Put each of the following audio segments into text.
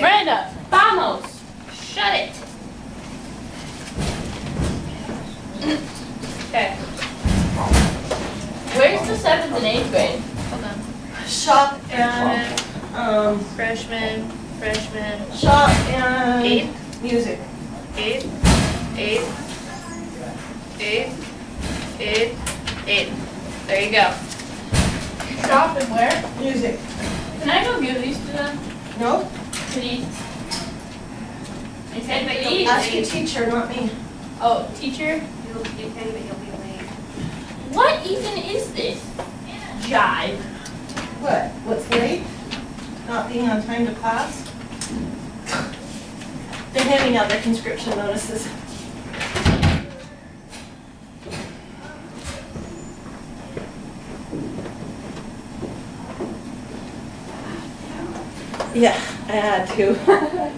Miranda, vamos! Shut it! Okay. Where's the 7th and 8th grade? Hold on. Shop and Freshman. shop and 8. music. 8. There you go. Shop and where? Music. Can I go give these to them? No? Please. I said but please. Ask your teacher, not me. Oh, teacher? You can, but you'll be late. What even is this? Jive. What? What's late? Not being on time to class? They're handing out their conscription notices. Yeah, I had to.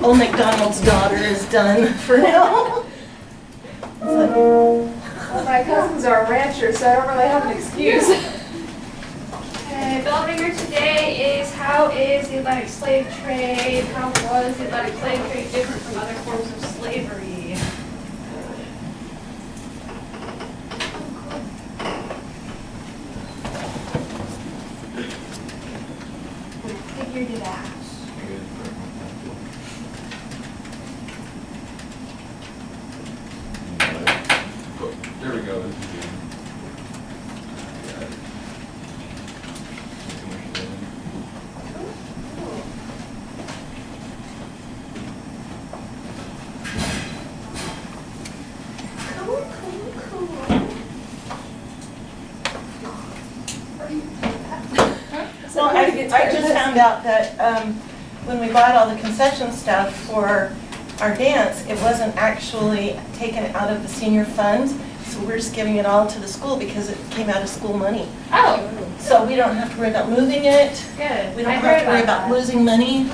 Old MacDonald's daughter is done for now. Well, my cousins are ranchers, so I don't really have an excuse. Okay, bell ringer today is how is the Atlantic slave trade? How was the Atlantic slave trade different from other forms of slavery? Figured it out. There we go. This is good. Well, I just found out that when we bought all the concession stuff for our dance, it wasn't actually taken out of the senior fund, so we're just giving it all to the school because it came out of school money. Oh, So we don't have to worry about moving it, Good. we don't I have heard to worry about that. losing money,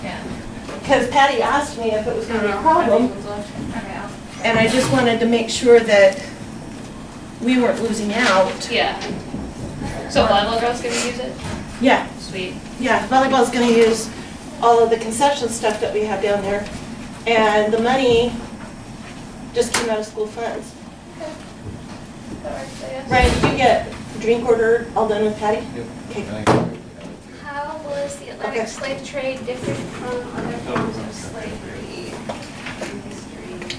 Yeah. because Patty asked me if it was gonna be a problem, Okay, and I just wanted to make sure that we weren't losing out. yeah. So volleyball girls gonna use it? Yeah, Sweet. yeah, volleyball's gonna use all of the concession stuff that we have down there, and the money just came out of school funds. That works, I guess. Ryan, did you get drink order all done with Patty? Yep. Okay. I think How was the Atlantic Okay. slave trade different from other forms of slavery in history?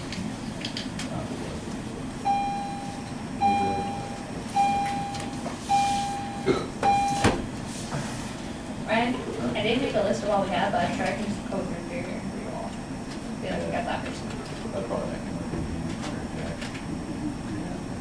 Ryan, I didn't make a list of all we had, but I tried to just code through here for you all. I feel like we got that first. That'd probably make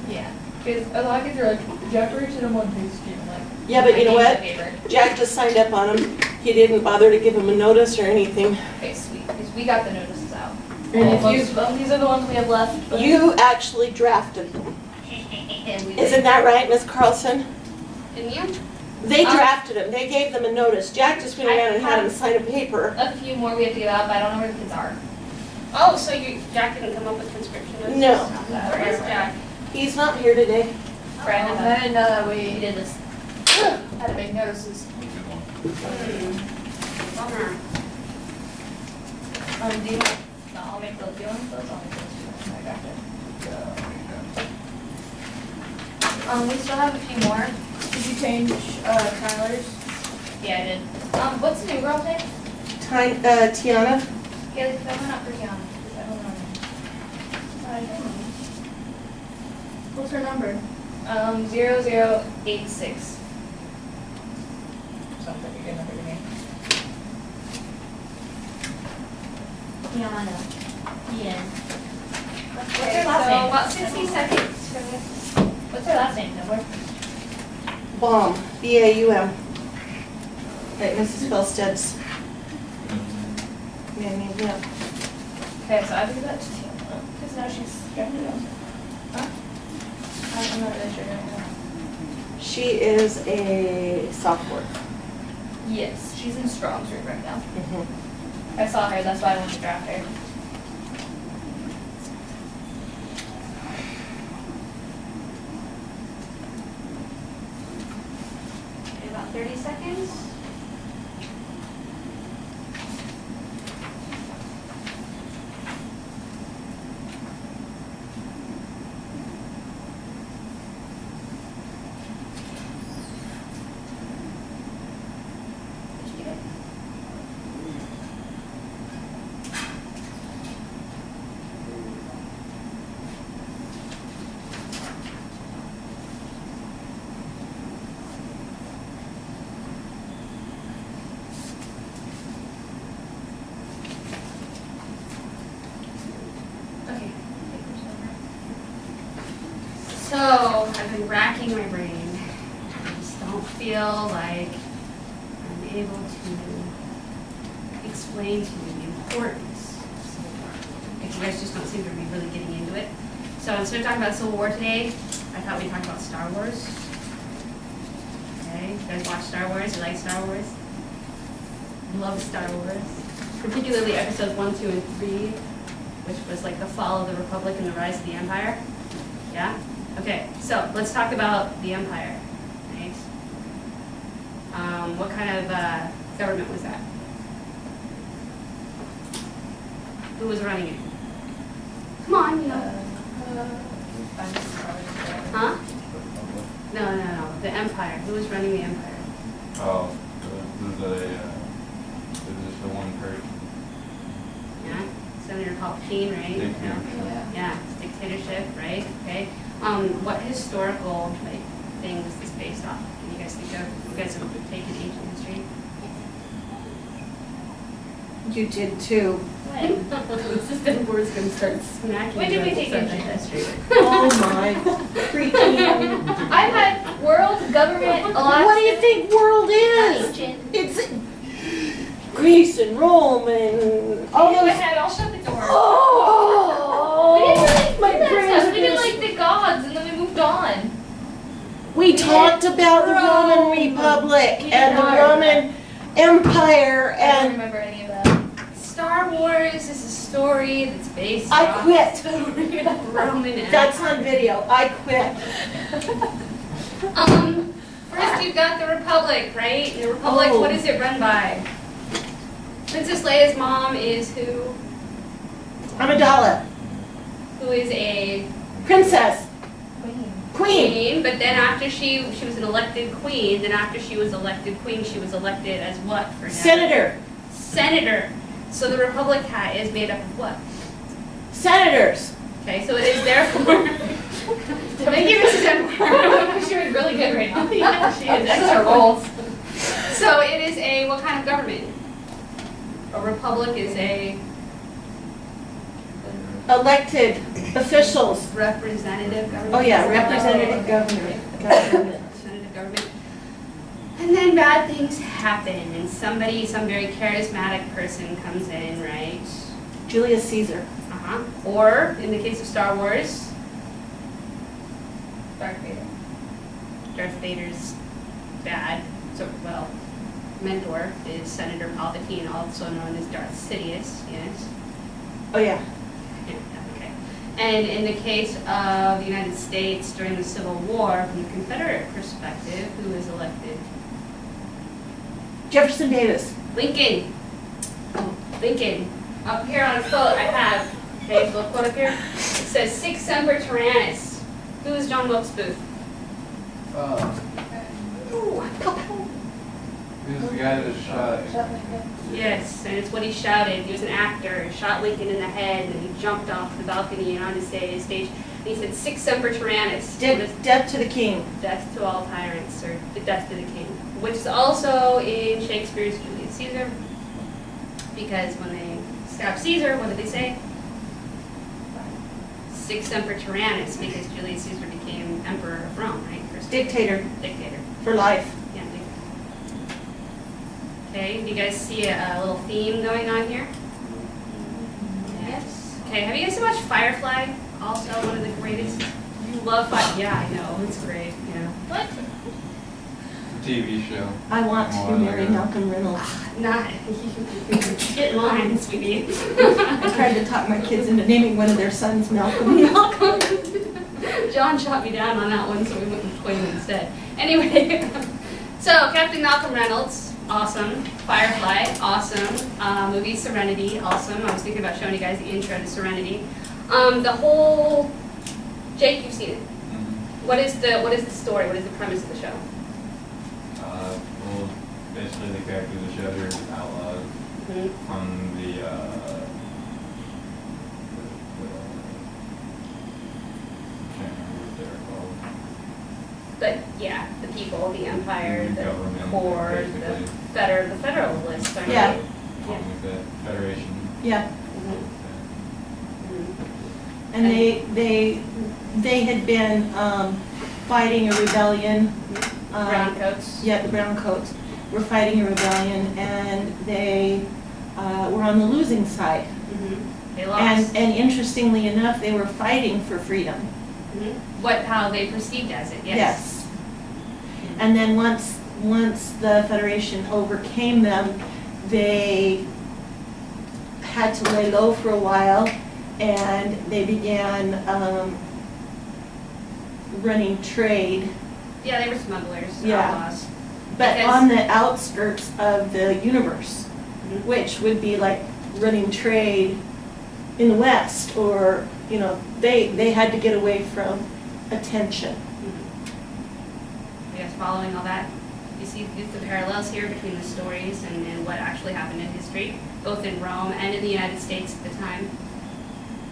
me Yeah. because a lot of kids are like, Jack writes it on one page, I'm like, Yeah, but you know I what? need the paper. Jack just signed up on them. He didn't bother to give him a notice or anything. Okay, sweet, because we got the notices out. And if most you- of them, these are the ones we have left. but- You actually drafted them. And we Isn't that right, Miss Carlson? Didn't you? They drafted them. They gave them a notice. Jack just went I around and had have- him sign a paper. A few more we have to give out, but I don't know where the kids are. Oh, so Jack didn't come up with conscription notices? No. Where is Jack? He's not here today. Brandon. And then We we did this. had to make notices. Bummer. Do you want, no, I'll make those, do you want those? I'll make those. I got it. We still have a few more. Did you change, Tyler's? Yeah, I did. What's the new girl's name? Tiana? Yeah, that went up for Kiana. I don't know. What's her number? 0086. Sounds like a good number to me. Kiana. Ian. What's her her last name? About 60 seconds for this. What's her last name, number? Baum. B-A-U-M. At Mrs. Felstead's. Yeah. Okay, so I do that to Tiana. Because now she's drafted also. Huh? I'm not really sure right now. She is a sophomore. Yes, she's in Strong's room right now. Mhm. I saw her, that's why I wanted to draft her. Okay, about 30 seconds. been racking my brain. I just don't feel like I'm able to explain to you the importance of Civil War. Because you guys just don't seem to be really getting into it. So instead of talking about Civil War today, I thought we'd talk about Star Wars. Okay, you guys watch Star Wars? You like Star Wars? Love Star Wars. Particularly episodes 1, 2, and 3, which was like the fall of the Republic and the rise of the Empire. Yeah? Okay, so let's talk about the Empire. Right? What kind of government was that? Who was running it? Come on, you know. Huh? No. The Empire. Who was running the Empire? Oh, this is the one person. Yeah? Senator Palpatine, right? Dictatorship. Yeah, it's dictatorship, right? Okay. What historical thing was this based off? Can you guys think of? You guys have taken ancient history? You did too. When? This is the word's gonna start smacking. When did we take subject. ancient history? Oh my freaking. I've had world, government, a lot of What do you think world is? ancient. It's Greece and Rome and all Go those. ahead, I'll shut the door. Oh, We didn't really my do that brains stuff. are We did gonna- like the gods and then we moved on. We talked about the Roman Rome. Republic We did and the not. Roman Empire I don't and remember any of that. Star Wars is a story that's based I off quit. the story of Roman Empire. That's on video. I quit. First you've got the Republic, right? The Republic, Oh. what is it run by? Princess Leia's mom is who? Amidala, Who is a princess, Queen. queen. but then after she was an elected queen, then after she was elected queen, she was elected as what for now? Senator, Senator. So the Republic is made up of what? senators. Okay, so it is therefore. Thank you, Mrs. Empire. She's doing really good right now. Yeah, she is. That's our roles. So it is a what kind of government? A republic is a Elected officials. representative government. Oh yeah, representative government. Representative government. And then bad things happen, and some very charismatic person comes in, right? Julius Caesar. Or in the case of Star Wars, Darth Vader. Darth Vader's dad, mentor is Senator Palpatine, also known as Darth Sidious, yes. Oh yeah. Yeah, okay. And in the case of the United States during the Civil War, from the Confederate perspective, who was elected? Jefferson Davis. Lincoln. Lincoln. Up here on a quote I have, okay, so a quote up here. It says, "Sic semper tyrannis." Who is John Wilkes Booth? He was the guy that shot. Yes, and it's what he shouted. He was an actor. He shot Lincoln in the head, and he jumped off the balcony and on his stage. And he said, "Sic semper tyrannis." Death to the king. Death to all tyrants, or the death to the king, which is also in Shakespeare's Julius Caesar, because when they stabbed Caesar, what did they say? Sic semper tyrannis, because Julius Caesar became emperor of Rome, right? First Dictator dictator. for life. Yeah. Okay, do you guys see a little theme going on here? Yes. Okay, have you guys watched Firefly? Also one of the greatest. You love Firefly. Yeah, I know, it's great. Yeah. What? TV show. I want to marry Malcolm Reynolds. Not. Get in line, sweetie. I tried to talk my kids into naming one of their sons Malcolm. John shot me down on that one, so we went with Quinn instead. Anyway, so Captain Malcolm Reynolds, awesome. Firefly, awesome. Movie Serenity, awesome. I was thinking about showing you guys the intro to Serenity. The whole, Jake, you've seen it. What is the story? What is the premise of the show? Well, basically the characters of the show are outlaws from the can't remember what they're called. But yeah, the people, the empire, The the government, core, basically. the Federalists, aren't Yeah. they? Along with the Federation. Yeah, Mhm. and they had been fighting a rebellion. Brown coats. Yeah, the brown coats were fighting a rebellion, and they were on the losing side. They lost. And interestingly enough, they were fighting for freedom. How they perceived as it, yes. Yes. And then once the Federation overcame them, they had to lay low for a while, and they began running trade. Yeah, they were smugglers, Yeah. outlaws. But Because- on the outskirts of the universe, which would be like running trade in the West, or, you know, they had to get away from attention. You guys following all that? You see the parallels here between the stories and what actually happened in history, both in Rome and in the United States at the time?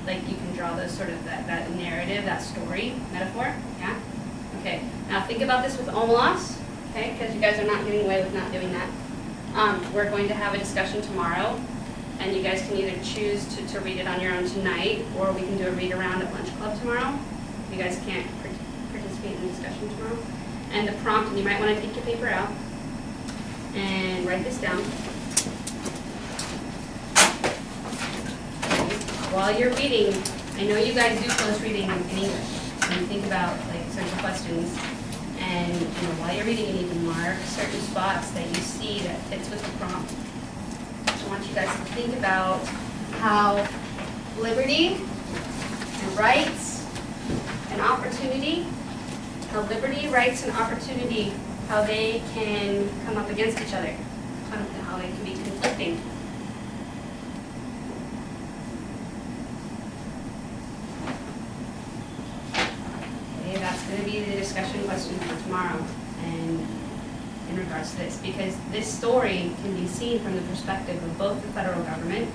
Like, you can draw those sort of, that narrative, that story, metaphor, yeah? Okay, now think about this with OMLOS, okay, because you guys are not getting away with not doing that. We're going to have a discussion tomorrow, and you guys can either choose to read it on your own tonight, or we can do a read around at lunch club tomorrow. You guys can't participate in the discussion tomorrow. And the prompt, and you might want to take your paper out and write this down. While you're reading, I know you guys do close reading in English, and you think about like certain questions, and while you're reading, you need to mark certain spots that you see that fits with the prompt. I want you guys to think about how liberty and rights and opportunity, how liberty, rights, and opportunity, how they can come up against each other, how they can be conflicting. Okay, that's going to be the discussion question for tomorrow, and in regards to this, because this story can be seen from the perspective of both the federal government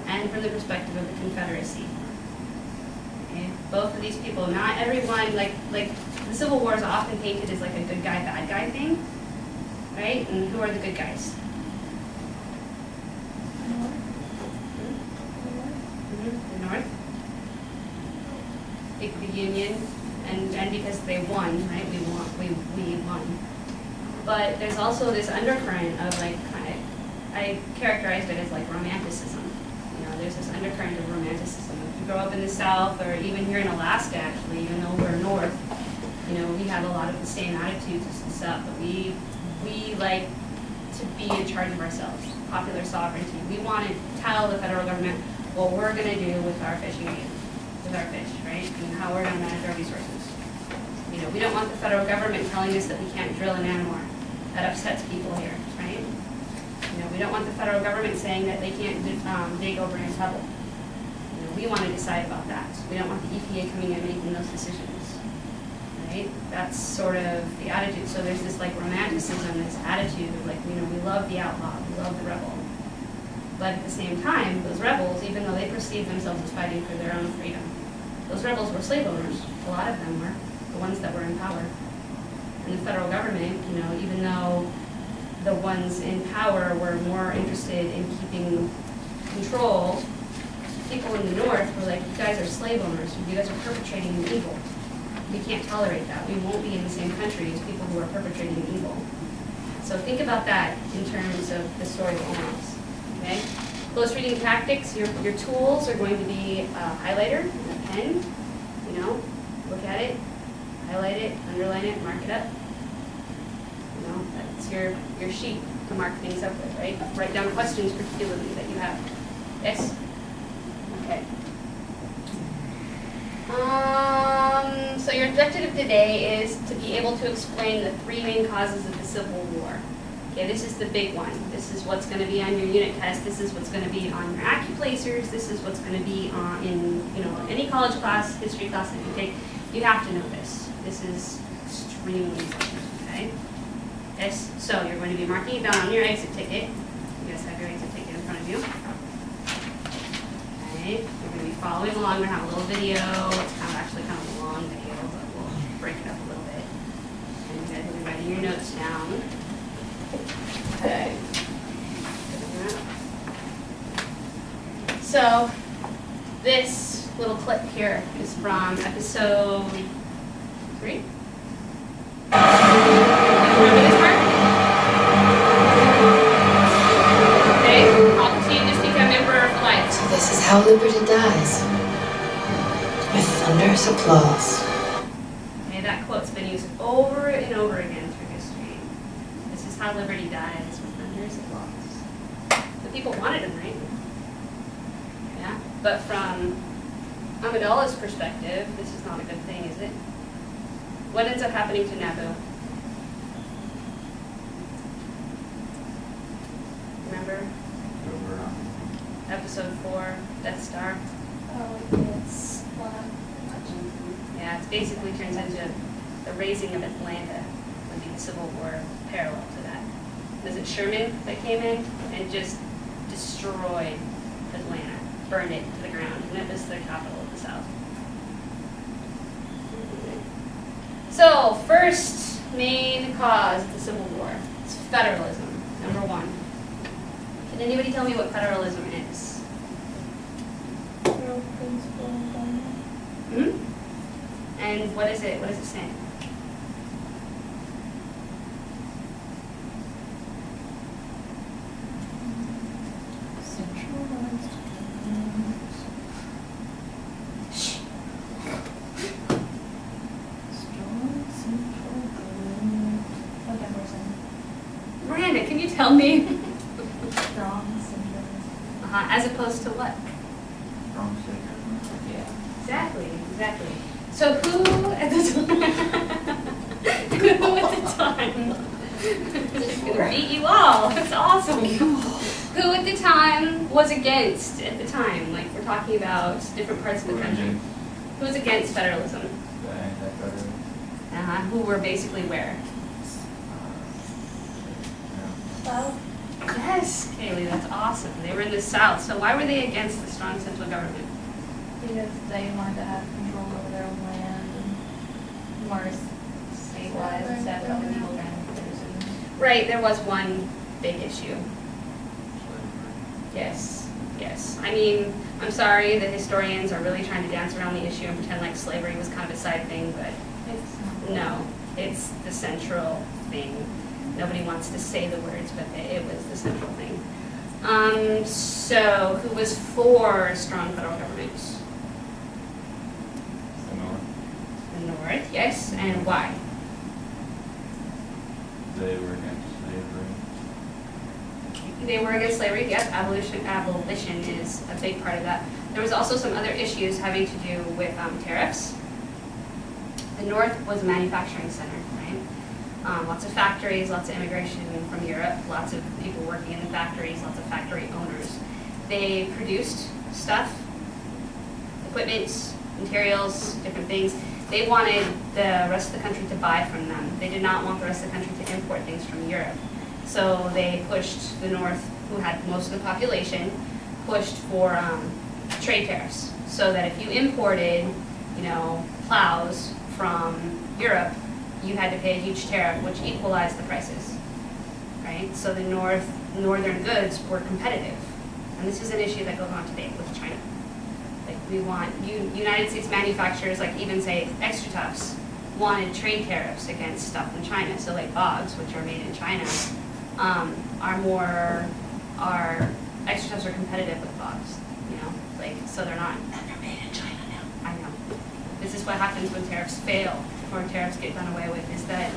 and from the perspective of the Confederacy. Okay? Both of these people, not everyone, like the Civil War is often painted as like a good guy, bad guy thing, right? And who are the good guys? The North. The Union, and because they won, right? We won. But there's also this undercurrent of like, I characterized it as like romanticism. There's this undercurrent of romanticism. If you grow up in the South, or even here in Alaska, actually, even though we're North, we have a lot of the same attitudes and stuff. But we like to be in charge of ourselves, popular sovereignty. We want to tell the federal government what we're going to do with our fishing game, with our fish, right? And how we're going to manage our resources. We don't want the federal government telling us that we can't drill in anymore. That upsets people here, right? We don't want the federal government saying that they can't dig over in Pebble. We want to decide about that. We don't want the EPA coming in and making those decisions, right? That's sort of the attitude. So there's this like romanticism, this attitude of like, we love the outlaw, we love the rebel. But at the same time, those rebels, even though they perceive themselves as fighting for their own freedom, those rebels were slave owners. A lot of them were, the ones that were in power. And the federal government, even though the ones in power were more interested in keeping control, people in the North were like, you guys are slave owners, you guys are perpetrating an evil. We can't tolerate that. We won't be in the same country as people who are perpetrating evil. So think about that in terms of the story of Omas. Okay? Close reading tactics, your tools are going to be a highlighter, and a pen, look at it, highlight it, underline it, mark it up. That's your sheet to mark things up with, right? Write down questions particularly that you have. Yes? Okay. So your objective today is to be able to explain the three main causes of the Civil War. Okay, this is the big one. This is what's going to be on your unit test. This is what's going to be on your AccuPlacers. This is what's going to be on in any college class, history class that you take. You have to know this. This is extremely important. Okay. Yes. So you're going to be marking it down on your exit ticket. You guys have your exit ticket in front of you. Okay. You're going to be following along. We're going to have a little video. It's actually kind of a long video, but we'll break it up a little bit. And you guys will be writing your notes down. Okay. So this little clip here is from episode 3. how liberty dies. With thunderous applause. Okay, that quote's been used over and over again through history. This is how liberty dies, with thunderous applause. The people wanted him, right? Yeah, but from Amidala's perspective, this is not a good thing, is it? What ends up happening to Nabu? Remember? Over on. Episode 4, Death Star? Oh, yes. Yeah, it basically turns into the raising of Atlanta would be the Civil War parallel to that. Was it Sherman that came in and just destroyed Atlanta, burned it to the ground, and it was the capital of the South. So, first main cause of the Civil War is federalism, number 1. Can anybody tell me what federalism is? Hmm? And what is it? What does it stand? Miranda, can you tell me? As opposed to what? Exactly, exactly. So who at the time, she's gonna beat you all, that's awesome. Who at the time was against, at the time, like we're talking about different parts of the country. Who was against federalism? The anti-federalists. Who were basically where? Well, Yes, Kaylee, that's awesome. They were in the South, so why were they against the strong central government? because they wanted to have control over their own land and more state-wise instead of the people trying to citizens. Right, there was one big issue. Yes, yes. I mean, I'm sorry, the historians are really trying to dance around the issue and pretend like slavery was kind of a side thing, but no, it's the central thing. Nobody wants to say the words, but it was the central thing. So who was for strong federal government? The North. The North, yes, and why? They were against slavery. They were against slavery, yes, abolition is a big part of that. There was also some other issues having to do with tariffs. The North was a manufacturing center, right? Lots of factories, lots of immigration from Europe, lots of people working in the factories, lots of factory owners. They produced stuff, equipment, materials, different things. They wanted the rest of the country to buy from them. They did not want the rest of the country to import things from Europe. So they pushed the North, who had most of the population, pushed for trade tariffs. So that if you imported, plows from Europe, you had to pay a huge tariff, which equalized the prices, right? So the northern goods were competitive. And this is an issue that goes on today with China. Like we want, United States manufacturers, like even say Extra Tufts, wanted trade tariffs against stuff in China. So like Bogs, which are made in China, are Extra Tufts are competitive with Bogs, so they're not. And they're made in China now. I know. This is what happens when tariffs fail, or tariffs get done away with, is that,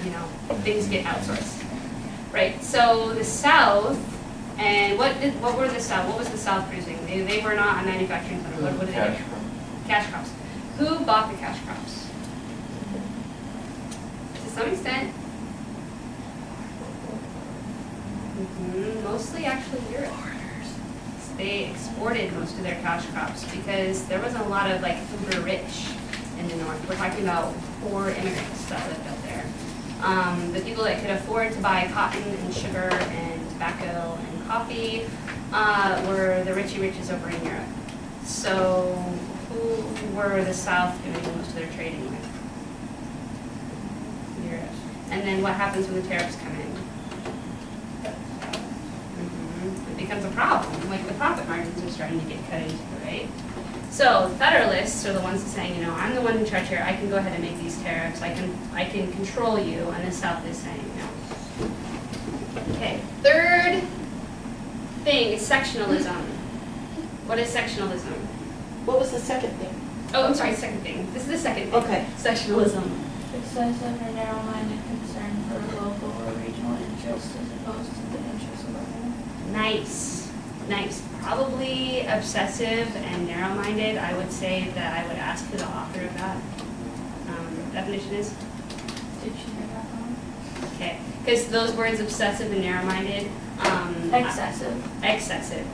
things get outsourced. Right, so the South, and what was the South producing? They were not a manufacturing center. What did they Cash do? crop. Cash crops. Who bought the cash crops? To some extent. Mostly actually Europe. They exported most of their cash crops because there wasn't a lot of uber rich in the North. We're talking about poor immigrants that lived out there. The people that could afford to buy cotton and sugar and tobacco and coffee were the richy riches over in Europe. So who were the South doing most of their trading with? Europe. And then what happens when the tariffs come in? It becomes a problem. Like the profit margins are starting to get cut into, right? So the Federalists are the ones saying, I'm the one in charge here. I can go ahead and make these tariffs. I can control you. And the South is saying no. Okay. Third thing is sectionalism. What is sectionalism? What was the second thing? Oh, I'm sorry, second thing. This is the second thing. Okay. Sectionalism. Excessive or narrow-minded concern for local or regional interests as opposed to the interests of others. Nice. Nice. Probably obsessive and narrow-minded. I would say that I would ask who the author of that definition is. Did you hear that one? Okay. Because those words, obsessive and narrow-minded. Excessive. Excessive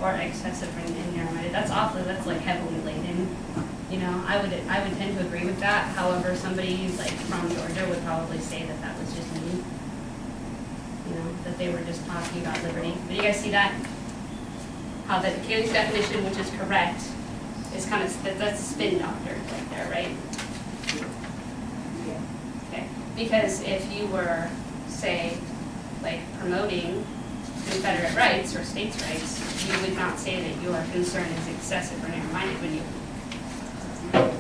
and narrow-minded. That's awfully, that's like heavily laden. You know, I would tend to agree with that. However, somebody like from Georgia would probably say that that was just me. You know, that they were just talking about liberty. But you guys see that? How the Kaylee's definition, which is correct, is kind of, that's a spin doctor right there, right? Okay. Because if you were, say, like promoting Confederate rights or states' rights, you would not say that your concern is excessive or narrow-minded, would you? No?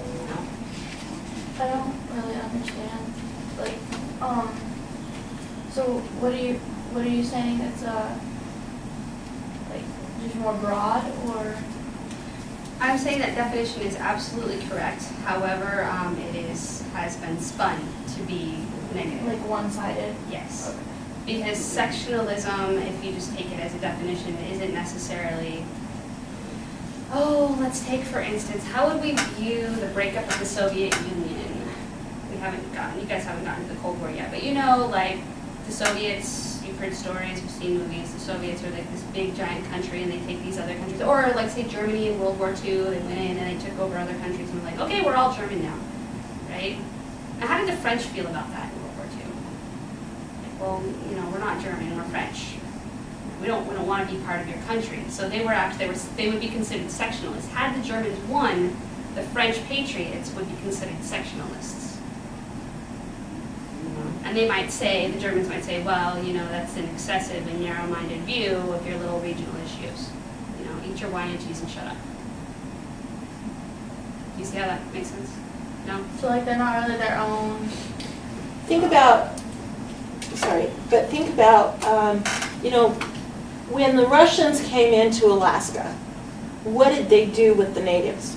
I don't really understand, like, so what are you saying, it's like, just more broad, or? I'm saying that definition is absolutely correct. However, has been spun to be negative. Like one-sided? Yes. Okay. Because sectionalism, if you just take it as a definition, isn't necessarily, oh, let's take for instance, how would we view the breakup of the Soviet Union? You guys haven't gotten to the Cold War yet, but you know, like, the Soviets, you've heard stories, you've seen movies, the Soviets are like this big giant country and they take these other countries, or like say Germany in World War II, they went in and they took over other countries and were like, okay, we're all German now, right? Now how did the French feel about that in World War II? Like, well, you know, we're not German, we're French. We don't want to be part of your country. So they would be considered sectionalists. Had the Germans won, the French patriots would be considered sectionalists. And they might say, the Germans might say, well, you know, that's an excessive and narrow-minded view of your little regional issues. You know, eat your wine and cheese and shut up. Do you see how that makes sense? No? So like they're not really their own. Think about, you know, when the Russians came into Alaska, what did they do with the natives?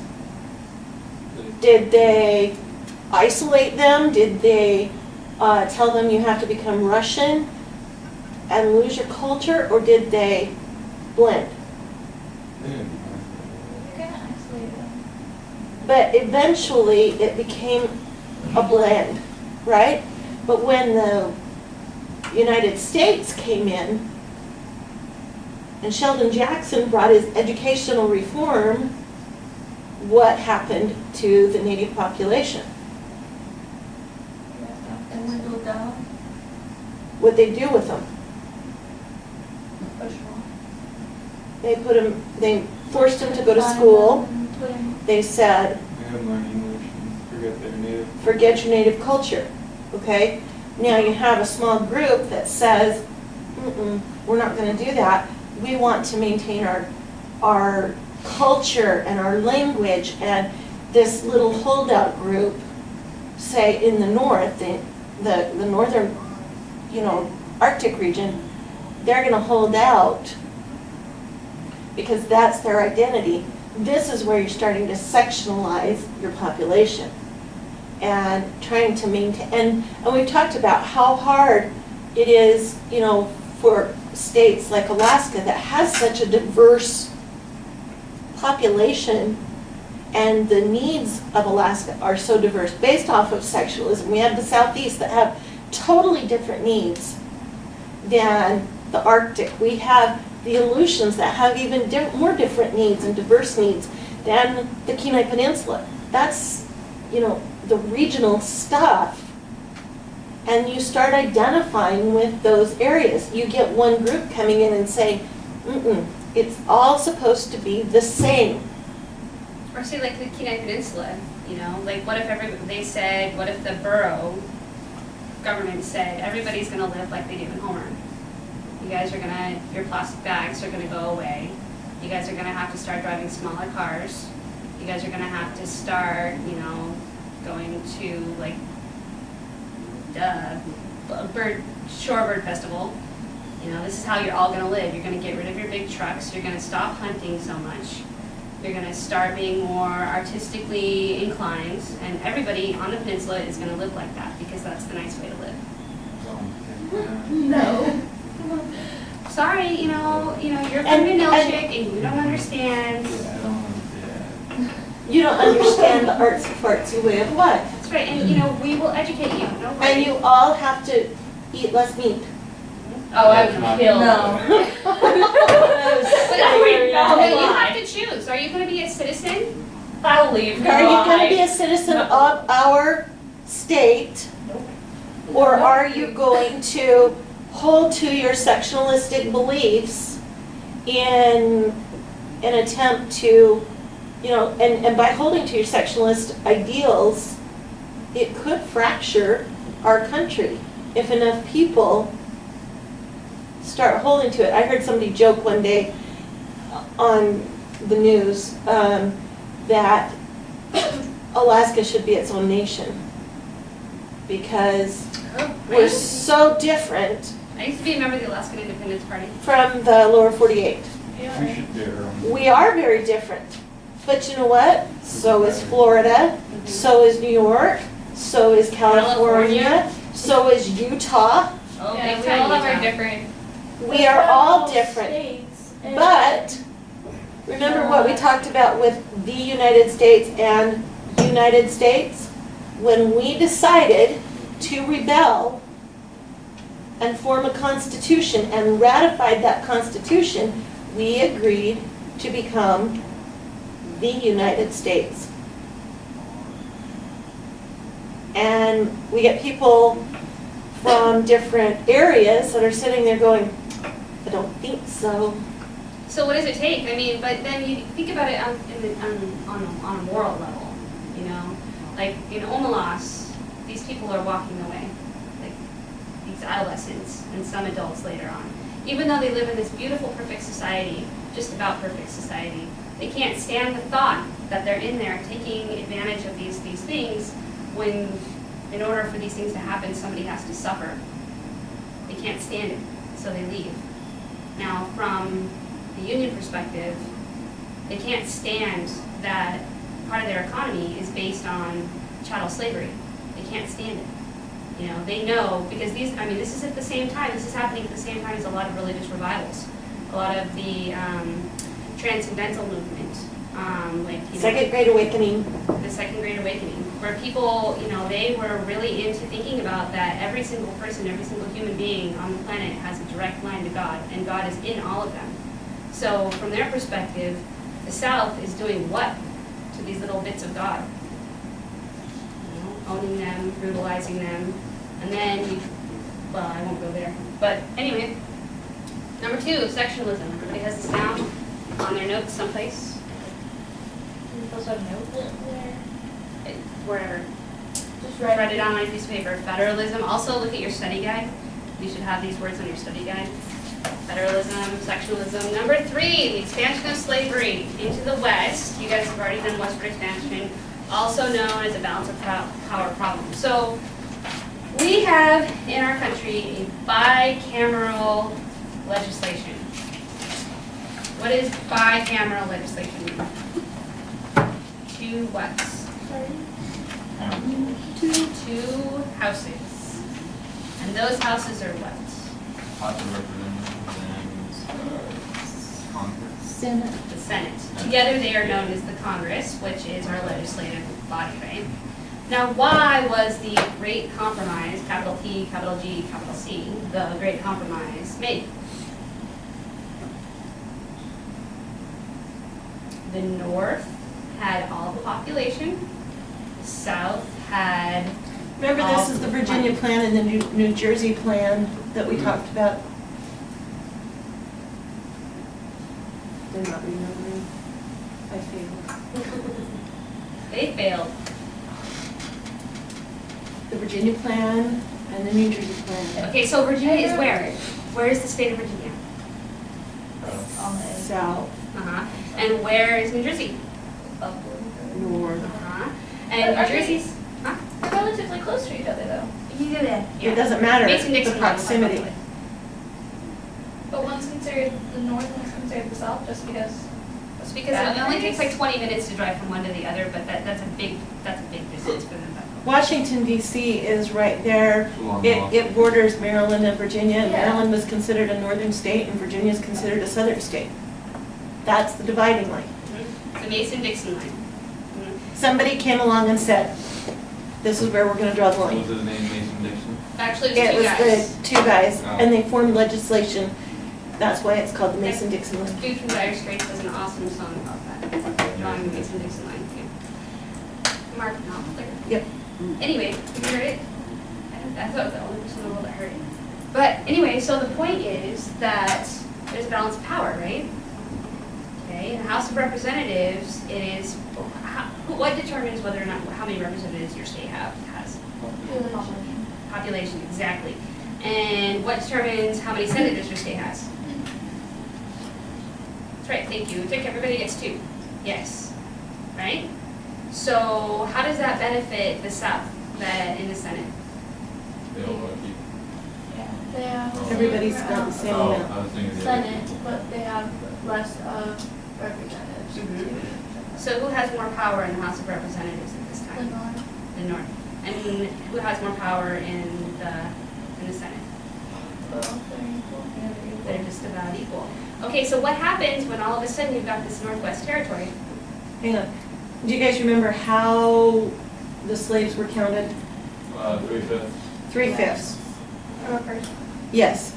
Did they isolate them? Did they tell them you have to become Russian and lose your culture, or did they blend? You can isolate them. But eventually it became a blend, right? But when the United States came in and Sheldon Jackson brought his educational reform, what happened to the native population? And dwindled down. What'd they do with them? Push them. They forced them to go to school. Put them. They said, They have learn English and forget their native. forget your native culture, okay? Now you have a small group that says, we're not gonna do that. We want to maintain our culture and our language, and this little holdout group, say in the north, the northern, you know, Arctic region, they're gonna hold out because that's their identity. This is where you're starting to sectionalize your population and trying to maintain, and we've talked about how hard it is, you know, for states like Alaska that has such a diverse population, and the needs of Alaska are so diverse based off of sectionalism. We have the Southeast that have totally different needs than the Arctic. We have the Aleutians that have even more different needs and diverse needs than the Kenai Peninsula. That's, you know, the regional stuff. And you start identifying with those areas. You get one group coming in and saying, it's all supposed to be the same. Or say like the Kenai Peninsula, you know, like what if what if the borough government said, everybody's gonna live like they do in Homer. You guys are your plastic bags are gonna go away. You guys are gonna have to start driving smaller cars. You guys are gonna have to start, you know, going to like shorebird festival. You know, this is how you're all gonna live. You're gonna get rid of your big trucks. You're gonna stop hunting so much. You're gonna start being more artistically inclined, and everybody on the peninsula is gonna live like that, because that's the nice way to live. No. Sorry, you're from And- Milchick and you don't understand. You don't understand the artsy way of life. That's right, and we will educate you, don't worry. And you all have to eat less meat. Oh, I would Not- kill. No. But you have to choose. Are you going to be a citizen? I'll leave. Are you gonna be a citizen of our state? Or are you going to hold to your sectionalistic beliefs in an attempt to, and by holding to your sectionalist ideals, it could fracture our country if enough people start holding to it. I heard somebody joke one day on the news that Alaska should be its own nation because we're so different I used to be a member of the Alaskan Independence Party. from the lower 48. We should do our own. We are very different. But you know what? So is Florida, so is New York, so is California, so is Utah. Oh, Yeah, big we all time, have our Utah. different. We are all different. But remember what we talked about with the United States and United States? When we decided to rebel and form a constitution and ratified that constitution, we agreed to become the United States. And we get people from different areas that are sitting there going, I don't think so. So what does it take? I mean, but then you think about it on a moral level, Like in Omelas, these people are walking away, like these adolescents and some adults later on. Even though they live in this beautiful, perfect society, just about perfect society, they can't stand the thought that they're in there taking advantage of these things when, in order for these things to happen, somebody has to suffer. They can't stand it, so they leave. Now, from the union perspective, they can't stand that part of their economy is based on chattel slavery. They can't stand it. They know, because this is at the same time, this is happening at the same time as a lot of religious revivals, a lot of the transcendental movement, Second Great Awakening. the Second Great Awakening, where people, they were really into thinking about that every single person, every single human being on the planet has a direct line to God, and God is in all of them. So from their perspective, the South is doing what to these little bits of God? Owning them, brutalizing them, and then, I won't go there. But anyway, number 2, sectionalism. Everybody has this down on their notes someplace? Those are notes. Wherever. Just Write it on my piece of paper. Federalism. Also look at your study guide. You should have these words on your study guide. Federalism, sectionalism. Number 3, the expansion of slavery into the West. You guys have already done westward expansion, also known as a balance of power problem. So we have in our country a bicameral legislation. What does bicameral legislation mean? 2 whats? Two houses. And those houses are what? House of Representatives and Congress. Senate. The Senate. Together they are known as the Congress, which is our legislative body, right? Now, why was the Great Compromise, capital T, capital G, capital C, the Great Compromise made? The North had all the population. The South had Remember, this is the Virginia plan and the New Jersey plan that we talked about. They're not remembering. I failed. They failed. The Virginia plan and the New Jersey plan. Okay, so Virginia is where? Where is the state of Virginia? on the edge. South, Uh-huh. And where is New Jersey? Upward. north. Uh-huh. And New Are they- Jersey's, huh? They're relatively close to each other though. You do that. It doesn't matter, Mason-Dixon the line, proximity. by the way. But one's considered the north and one's considered the south just because It's because it only takes like 20 minutes to drive from one to the other, but that's a big distance for them. Washington DC is right there. It's a long walk. It borders Maryland and Virginia, and Yeah. Maryland was considered a northern state, and Virginia is considered a southern state. That's the dividing line. The Mason-Dixon line. Somebody came along and said, this is where we're gonna draw the What line. was the name, Mason-Dixon? Actually, It it was was two guys. the two guys, Oh. and they formed legislation. That's why it's called the Mason-Dixon line. Dude from Dire Straits has an awesome song about that, drawing the Mason-Dixon line. Yeah. Mark Knopfler. Yep. Anyway, you heard it? I thought I was the only person in the world that heard it. But anyway, so the point is that there's a balance of power, right? Okay, in the House of Representatives, it is, what determines whether or not, how many representatives your state has? Population, exactly. And what determines how many senators your state has? That's right, thank you. Everybody gets 2. Yes. Right? So how does that benefit the South in the Senate? They don't want to keep. They have. Everybody's got the same Oh, amount. I was thinking the other Senate, people. but they have less of representatives. Mhm. So who has more power in the House of Representatives at this The time? North. The North. And who has more power in the Senate? Both are equal. They're just about equal. Okay, so what happens when all of a sudden you've got this Northwest Territory? Hang on. Do you guys remember how the slaves were counted? 3/5. 3/5. Or a person. Yes.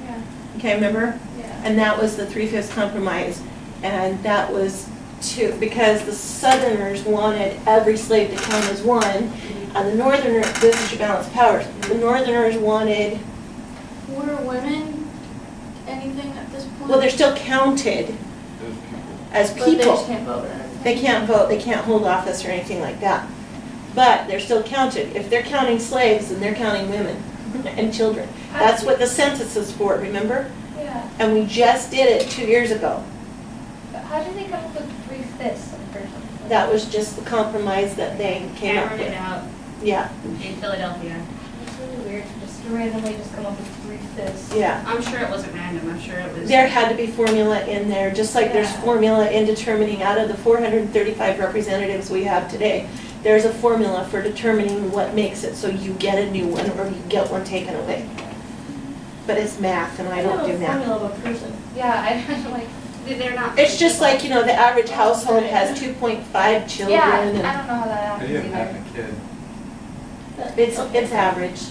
Yeah. Okay, remember? Yeah. And that was the 3/5 compromise. And that was because the Southerners wanted every slave to count as one, and the Northerners, this is your balance of powers, the Northerners wanted, Were women anything at this point? well, they're still counted Those people. as But they just people. can't vote or anything. They can't vote, they can't hold office or anything like that. But they're still counted. If they're counting slaves, then they're counting women and children. That's what the census is for, remember? Yeah. And we just did it 2 years ago. But how did they come up with 3/5 of a person? That was just the compromise that they came up Hammered it with. out Yeah, in Philadelphia. It's really weird to randomly just come up with 3/5. yeah. I'm sure it wasn't random, I'm sure it was. There had to be formula in there, just like there's Yeah. formula in determining out of the 435 representatives we have today, there's a formula for determining what makes it so you get a new one or you get one taken away. But it's math and I don't do math. Formula of a person. Yeah, I'm like. They're not. It's just like, the average household has 2.5 children Yeah, I and don't know how that How do happens you have half either. a kid? it's average.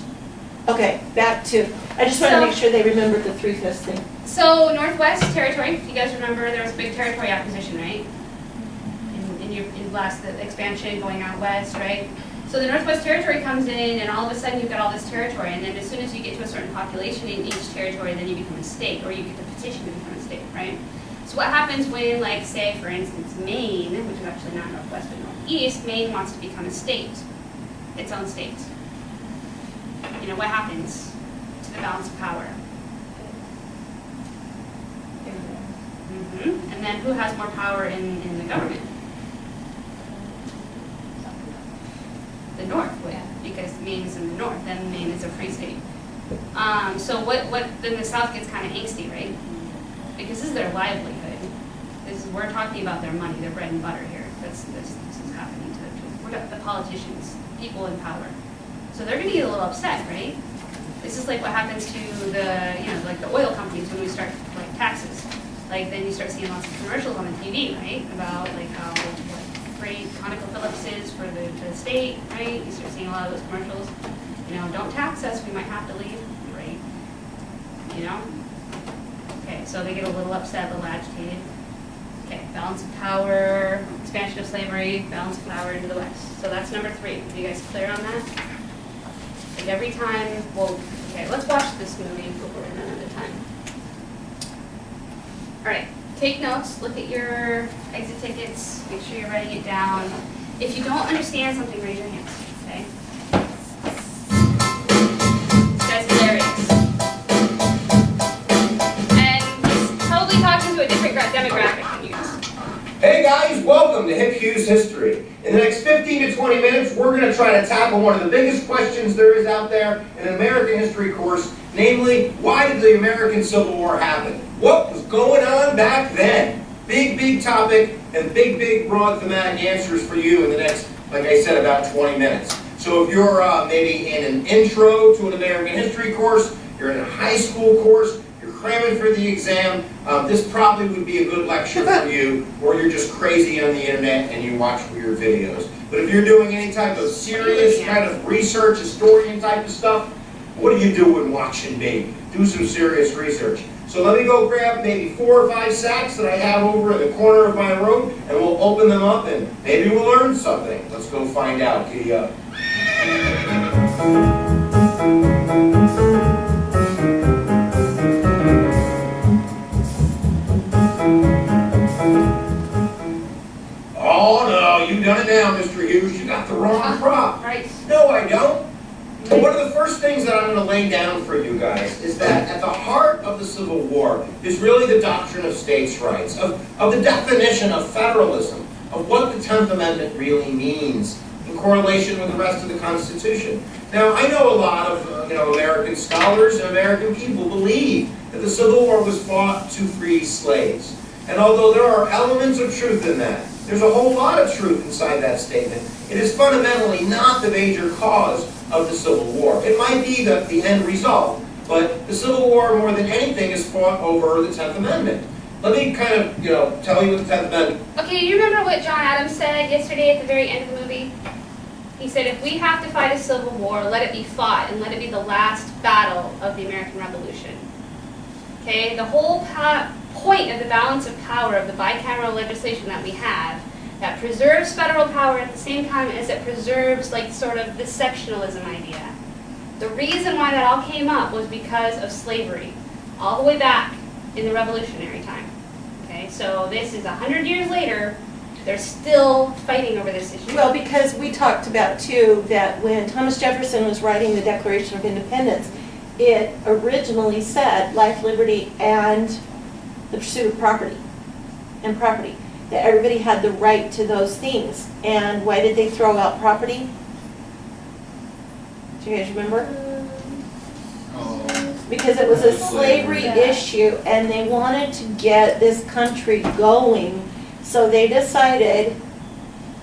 Okay, back to, I just want to So- make sure they remembered the 3/5 thing. So Northwest Territory, you guys remember there was a big territory acquisition, right? In last, the expansion going out west, right? So the Northwest Territory comes in and all of a sudden you've got all this territory and then as soon as you get to a certain population in each territory, then you become a state or you get to petition to become a state, right? So what happens when, like, say, for instance, Maine, which is actually not Northwest but Northeast, Maine wants to become a state, its own state? What happens to the balance of power? And then who has more power in the government? The North would, because Maine is in the North, and Maine is a free state. So then the South gets kind of angsty, right? Because this is their livelihood. We're talking about their money, their bread and butter here. This is happening to the politicians, people in power. So they're going to get a little upset, right? This is like what happens to like the oil companies when we start like taxes. Like then you start seeing lots of commercials on the TV, right? About like how great ConocoPhillips is for the state, right? You start seeing a lot of those commercials. Don't tax us, we might have to leave, right? Okay, so they get a little upset, a little agitated. Okay, balance of power, expansion of slavery, balance of power into the West. So that's number 3. Are you guys clear on that? Like every time, okay, let's watch this movie before we run out of time. All right, take notes, look at your exit tickets, make sure you're writing it down. If you don't understand something, raise your hands, okay? This guy's hilarious. And he's probably talking to a different demographic than you guys. Hey guys, welcome to Hip Hughes History. In the next 15 to 20 minutes, we're going to try to tackle one of the biggest questions there is out there in an American history course, namely, why did the American Civil War happen? What was going on back then? Big topic and big, broad thematic answers for you in the next, like I said, about 20 minutes. So if you're maybe in an intro to an American history course, you're in a high school course, you're cramming for the exam, this probably would be a good lecture for you, or you're just crazy on the internet and you watch weird videos. But if you're doing any type of serious kind of research, historian type of stuff, what do you do when watching me? Do some serious research. So let me go grab maybe 4 or 5 sacks that I have over in the corner of my room, and we'll open them up and maybe we'll learn something. Let's go find out. Giddy up. Oh no, you've done it now, Mr. Hughes. You got the wrong prop. Right. No, I don't. One of the first things that I'm going to lay down for you guys is that at the heart of the Civil War is really the doctrine of states' rights, of the definition of federalism, of what the 10th Amendment really means in correlation with the rest of the Constitution. Now, I know a lot of American scholars and American people believe that the Civil War was fought to free slaves. And although there are elements of truth in that, there's a whole lot of truth inside that statement. It is fundamentally not the major cause of the Civil War. It might be the end result, but the Civil War, more than anything, is fought over the 10th Amendment. Let me kind of, tell you what the 10th Amendment... Okay, you remember what John Adams said yesterday at the very end of the movie? He said, if we have to fight a civil war, let it be fought, and let it be the last battle of the American Revolution. Okay, the whole point of the balance of power of the bicameral legislation that we have, that preserves federal power at the same time as it preserves, like, sort of the sectionalism idea. The reason why that all came up was because of slavery, all the way back in the Revolutionary time. Okay, so this is 100 years later, they're still fighting over this issue. Well, because we talked about, too, that when Thomas Jefferson was writing the Declaration of Independence, it originally said life, liberty, and the pursuit of property, that everybody had the right to those things. And why did they throw out property? Do you guys remember? Because it was a slavery issue, and they wanted to get this country going. So they decided,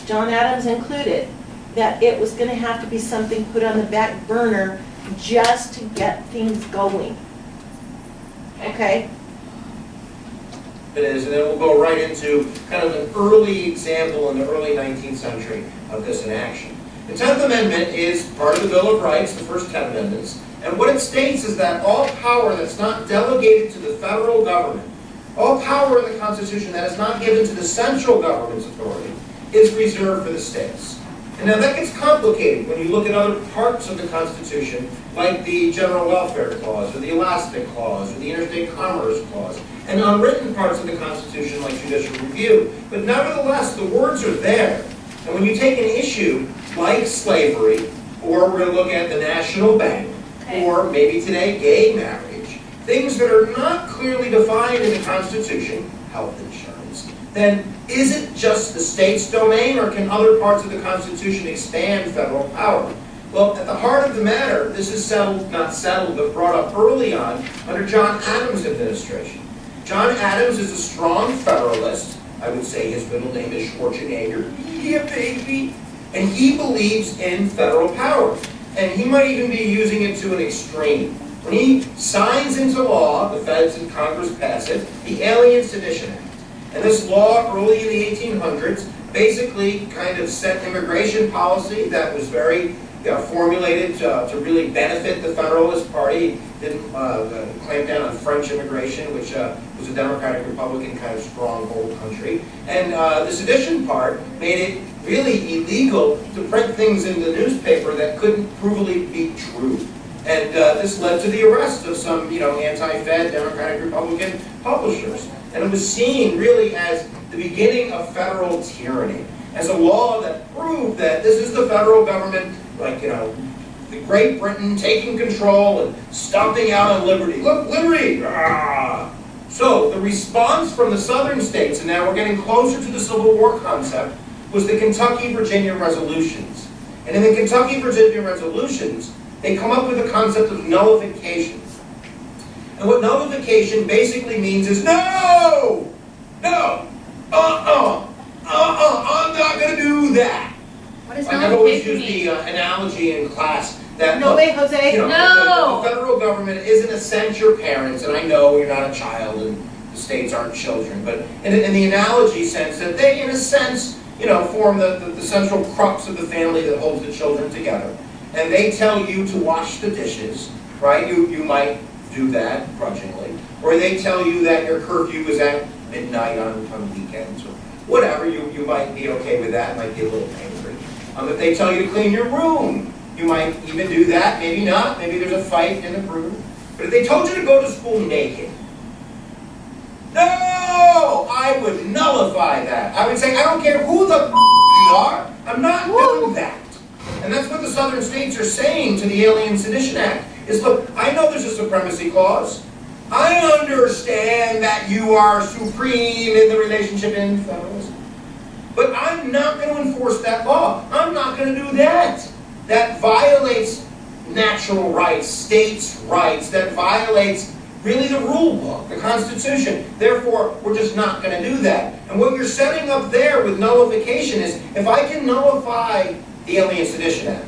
John Adams included, that it was going to have to be something put on the back burner just to get things going. Okay? It is, and then we'll go right into kind of an early example in the early 19th century of this in action. The 10th Amendment is part of the Bill of Rights, the first 10 amendments, and what it states is that all power that's not delegated to the federal government, all power in the Constitution that is not given to the central government's authority, is reserved for the states. And now that gets complicated when you look at other parts of the Constitution, like the General Welfare Clause, or the Elastic Clause, or the Interstate Commerce Clause, and unwritten parts of the Constitution like judicial review. But nevertheless, the words are there. And when you take an issue like slavery, or we're going to look at the national bank, or maybe today gay marriage, things that are not clearly defined in the Constitution, health insurance, then is it just the state's domain, or can other parts of the Constitution expand federal power? Well, at the heart of the matter, this is settled, not settled, but brought up early on under John Adams' administration. John Adams is a strong federalist. I would say his middle name is Schwarzenegger. Yeah, baby. And he believes in federal power. And he might even be using it to an extreme. When he signs into law, the feds and Congress pass it, the Alien Sedition Act. And this law, early in the 1800s, basically kind of set immigration policy that was very formulated to really benefit the Federalist Party. Didn't clamp down on French immigration, which was a Democratic Republican kind of stronghold country. And the sedition part made it really illegal to print things in the newspaper that couldn't provably be true. And this led to the arrest of some, anti-Fed Democratic Republican publishers. And it was seen really as the beginning of federal tyranny, as a law that proved that this is the federal government, like, the Great Britain taking control and stomping out on liberty. Look, liberty! Ah! So the response from the southern states, and now we're getting closer to the Civil War concept, was the Kentucky-Virginia resolutions. And in the Kentucky-Virginia resolutions, they come up with the concept of nullification. And what nullification basically means is no! No! that. No look, way, Jose. you know, No. the federal government is in a sense your parents, and I know you're not a child and the states aren't children, but in the analogy sense that they, in a sense, you know, form the central crux of the family that holds the children together. And they tell you to wash the dishes, right? You might do that grudgingly. Or they tell you that your curfew is at midnight on weekends or whatever. You might be okay with that, might be a little angry. If they tell you to clean your room, you might even do that, maybe not. Maybe there's a fight in the room. But if they told you to go to school naked, no, I would nullify that. I would say, I don't care who the you are, I'm not doing that. And that's what the southern states are saying to the Alien Sedition Act, is look, I know there's a supremacy clause. I understand that you are supreme in the relationship in federalism. But I'm not going to enforce that law. I'm not going to do that. That violates natural rights, states' rights, that violates really the rule book, the Constitution. Therefore, we're just not going to do that. And what you're setting up there with nullification is, if I can nullify the Alien Sedition Act,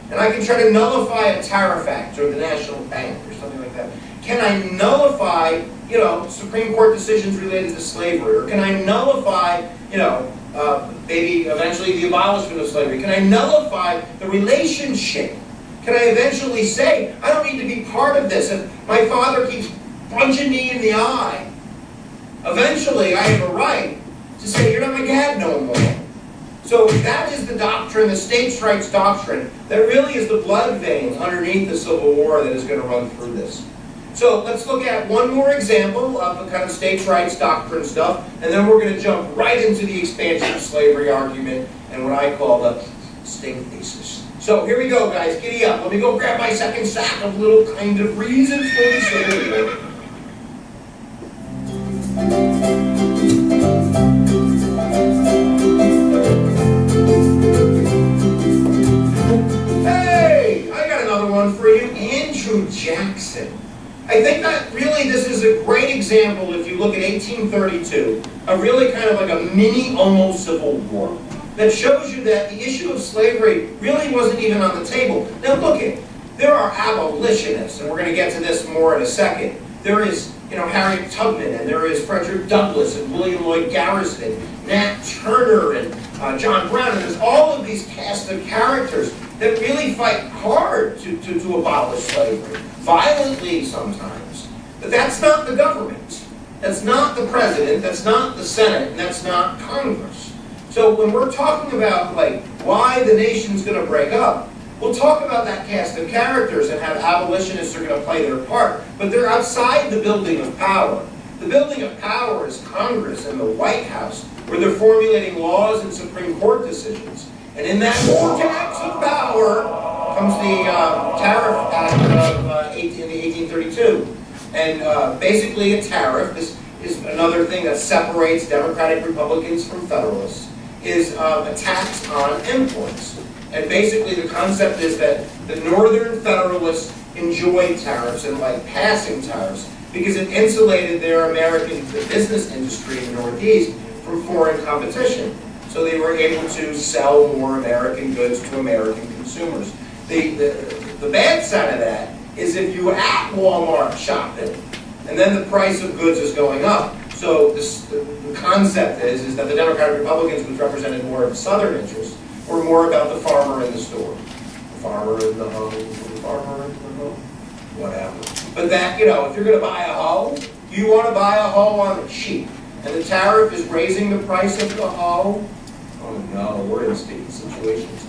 and I can try to nullify a tariff act or the National Bank or something like that, can I nullify, you know, Supreme Court decisions related to slavery? Or can I nullify, you know, maybe eventually the abolishment of slavery? Can I nullify the relationship? Can I eventually say, I don't need to be part of this? If my father keeps punching me in the eye, eventually I have a right to say, you're not my dad no more. So that is the doctrine, the states' rights doctrine, that really is the blood vein underneath the Civil War that is going to run through this. So let's look at one more example of the kind of states' rights doctrine stuff, and then we're going to jump right into the expansion of slavery argument and what I call the state thesis. So here we go, guys. Giddy up. Let me go grab my second sack of little kind of reasons for the slavery war. Hey, I got another one for you. Andrew Jackson. I think that really this is a great example, if you look at 1832, a really kind of like a mini almost civil war that shows you that the issue of slavery really wasn't even on the table. Now look at, there are abolitionists, and we're going to get to this more in a second. There is, you know, Harriet Tubman, and there is Frederick Douglass, and William Lloyd Garrison, and Nat Turner, and John Brown, and there's all of these cast of characters that really fight hard to abolish slavery, violently sometimes. But that's not the government. That's not the president, that's not the Senate, and that's not Congress. So when we're talking about like why the nation's going to break up, we'll talk about that cast of characters and how abolitionists are going to play their part. But they're outside the building of power. The building of power is Congress and the White House, where they're formulating laws and Supreme Court decisions. And in that vortex of power comes the Tariff Act of 1832. And basically a tariff, this is another thing that separates Democratic Republicans from Federalists, is a tax on imports. And basically the concept is that the Northern Federalists enjoyed tariffs and like passing tariffs because it insulated their American business industry in the Northeast from foreign competition. So they were able to sell more American goods to American consumers. The bad side of that is if you at Walmart shopping, and then the price of goods is going up. So the concept is that the Democratic Republicans, which represented more of the Southern interests, were more about the farmer in the store. The farmer in the home, the farmer in the home, whatever. But that, you know, if you're going to buy a hoe, you want to buy a hoe on the cheap. And the tariff is raising the price of the hoe. Oh no, we're in sticky situations.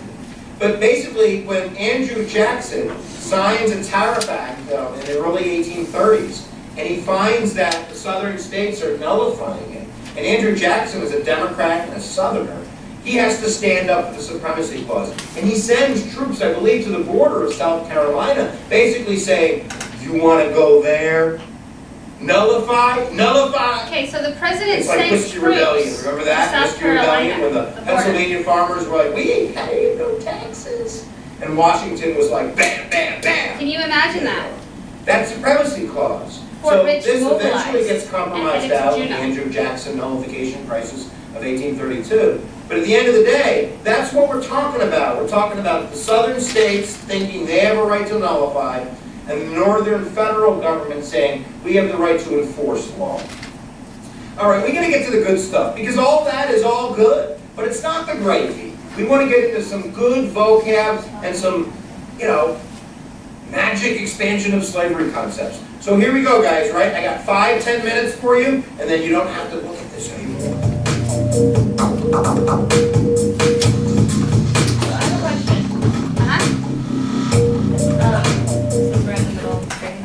But basically, when Andrew Jackson signs a tariff act in the early 1830s, and he finds that the southern states are nullifying it, and Andrew Jackson is a Democrat and a Southerner, he has to stand up for the Supremacy Clause. And he sends troops, I believe, to the border of South Carolina, basically saying, you want to go there? Nullify? Nullify? Okay, so the president It's like sent Whiskey troops Rebellion, remember that? to South Whiskey Rebellion, Carolina, when the the Pennsylvania farmers were like, we ain't paying no taxes. And Washington was like, bam, bam, bam. Can you imagine that? That Supremacy Clause. Fort So Rich this eventually mobilized gets and compromised headed to out in the Juneau. Andrew Jackson nullification crisis of 1832. But at the end of the day, that's what we're talking about. We're talking about the southern states thinking they have a right to nullify, and the northern federal government saying we have the right to enforce law. All right, we got to get to the good stuff, because all that is all good, but it's not the gravy. We want to get into some good vocab and some, magic expansion of slavery concepts. So here we go, guys, right? I got 5-10 minutes for you, and then you don't have to look at this anymore. So I have a question. Since we're in the middle of the thing.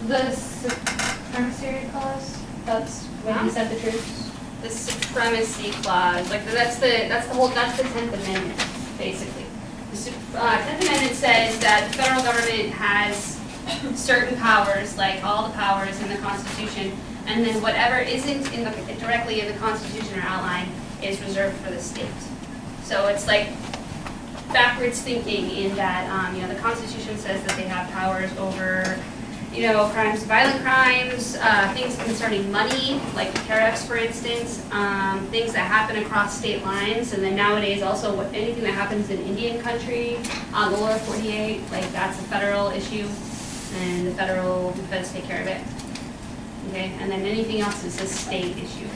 The supremacy clause, that's when you sent the troops? The supremacy clause, like that's the 10th Amendment, basically. The 10th Amendment says that the federal government has certain powers, like all the powers in the Constitution, and then whatever isn't directly in the Constitution or outlined is reserved for the state. So it's like backwards thinking in that, the Constitution says that they have powers over, crimes, violent crimes, things concerning money, like tariffs, for instance, things that happen across state lines, and then nowadays also anything that happens in Indian country, the lower 48, like that's a federal issue, and the federal feds take care of it. Okay, and then anything else is a state issue.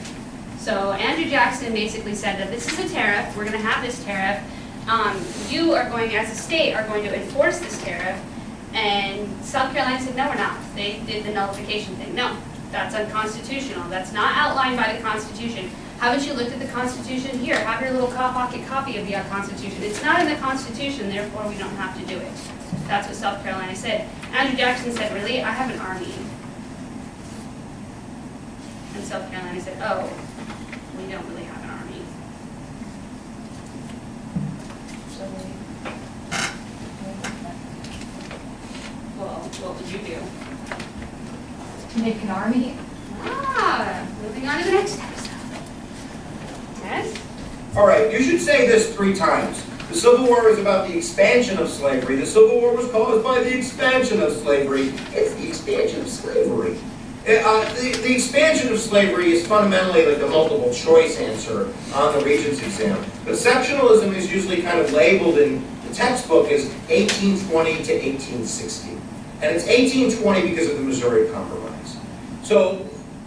So Andrew Jackson basically said that this is a tariff, we're going to have this tariff, you are going, as a state, are going to enforce this tariff, and South Carolina said, no, we're not. They did the nullification thing. No, that's unconstitutional. That's not outlined by the Constitution. Haven't you looked at the Constitution? Here, have your little pocket copy of the Constitution. It's not in the Constitution, therefore we don't have to do it. That's what South Carolina said. Andrew Jackson said, really? I have an army. And South Carolina said, oh, we don't really have an army. So Well, what would you do? we make an army? Moving on to the next episode. Yes? All right, you should say this 3 times. The Civil War is about the expansion of slavery. The Civil War was caused by the expansion of slavery. It's the expansion of slavery. The expansion of slavery is fundamentally like the multiple choice answer on the Regents exam. But sectionalism is usually kind of labeled in the textbook as 1820 to 1860. And it's 1820 because of the Missouri Compromise. So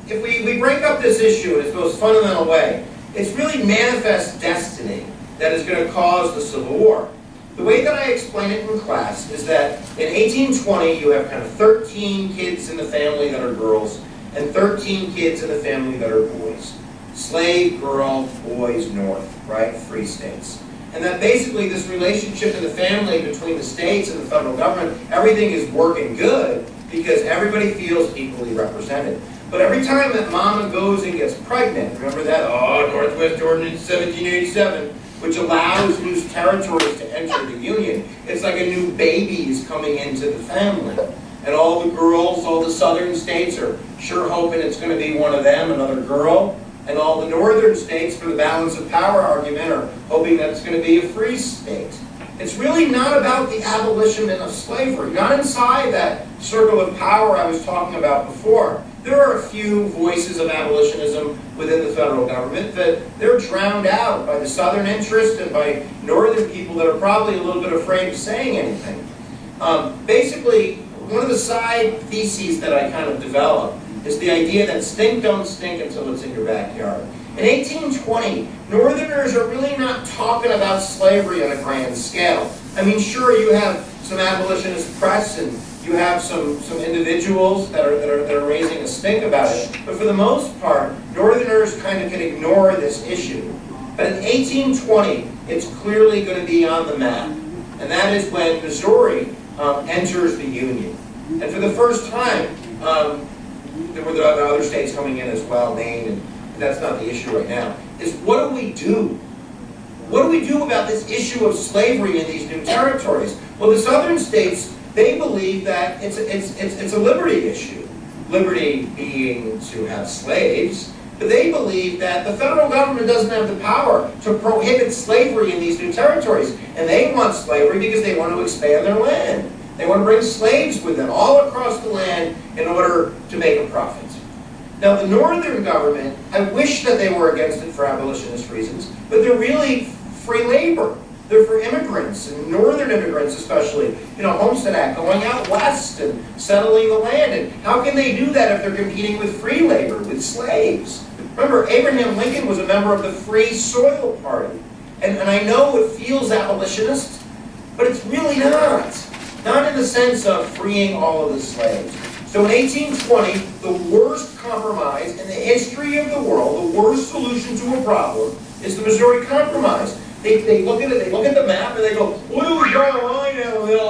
if we break up this issue in its most fundamental way, it's really manifest destiny that is going to cause the Civil War. The way that I explain it in class is that in 1820 you have kind of 13 kids in the family that are girls and 13 kids in the family that are boys. Slave, girl, boys, north, right? Free states. And that basically this relationship in the family between the states and the federal government, everything is working good because everybody feels equally represented. But every time that mama goes and gets pregnant, remember that, Northwest Ordinance 1787, which allows new territories to enter the Union. It's like a new baby is coming into the family. And all the girls, all the southern states are sure hoping it's going to be one of them, another girl. And all the northern states, for the balance of power argument, are hoping that it's going to be a free state. It's really not about the abolition of slavery, not inside that circle of power I was talking about before. There are a few voices of abolitionism within the federal government, but they're drowned out by the southern interest and by northern people that are probably a little bit afraid of saying anything. Basically, one of the side theses that I kind of developed is the idea that stink don't stink until it's in your backyard. In 1820, Northerners are really not talking about slavery on a grand scale. I mean, sure, you have some abolitionist press and you have some individuals that are raising a stink about it, but for the most part, Northerners kind of can ignore this issue. But in 1820, it's clearly going to be on the map, and that is when Missouri enters the Union. And for the first time, there were the other states coming in as well, Maine, and that's not the issue right now, is what do we do? What do we do about this issue of slavery in these new territories? Well, the southern states, they believe that it's a liberty issue. Liberty being to have slaves, but they believe that the federal government doesn't have the power to prohibit slavery in these new territories. And they want slavery because they want to expand their land. They want to bring slaves with them all across the land in order to make a profit. Now, the northern government, I wish that they were against it for abolitionist reasons, but they're really free labor. They're for immigrants, and northern immigrants especially, Homestead Act, going out west and settling the land. And how can they do that if they're competing with free labor, with slaves? Remember, Abraham Lincoln was a member of the Free Soil Party. And I know it feels abolitionist, but it's really not. Not in the sense of freeing all of the slaves. So in 1820, the worst compromise in the history of the world, the worst solution to a problem, is the Missouri Compromise. They look at it, they look at the map, and they go, "Where do we draw a line down the middle?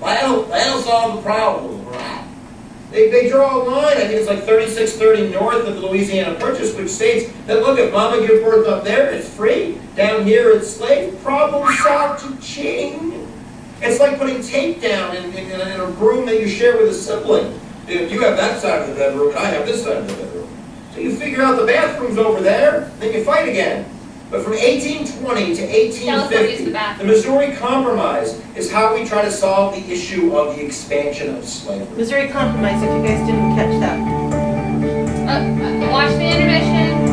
That'll solve the problem." They draw a line, I think it's like 3630 north of the Louisiana Purchase, which states that, look, if mama gives birth up there, it's free. Down here, it's slave. Problem solved. Cha-ching. It's like putting tape down in a room that you share with a sibling. If you have that side of the bedroom, I have this side of the bedroom. So you figure out the bathroom's over there, then you fight again. But from 1820 to 1850, the Missouri Compromise is how we try to solve the issue of the expansion of slavery. Missouri Compromise, if you guys didn't catch that. Watch the intermission.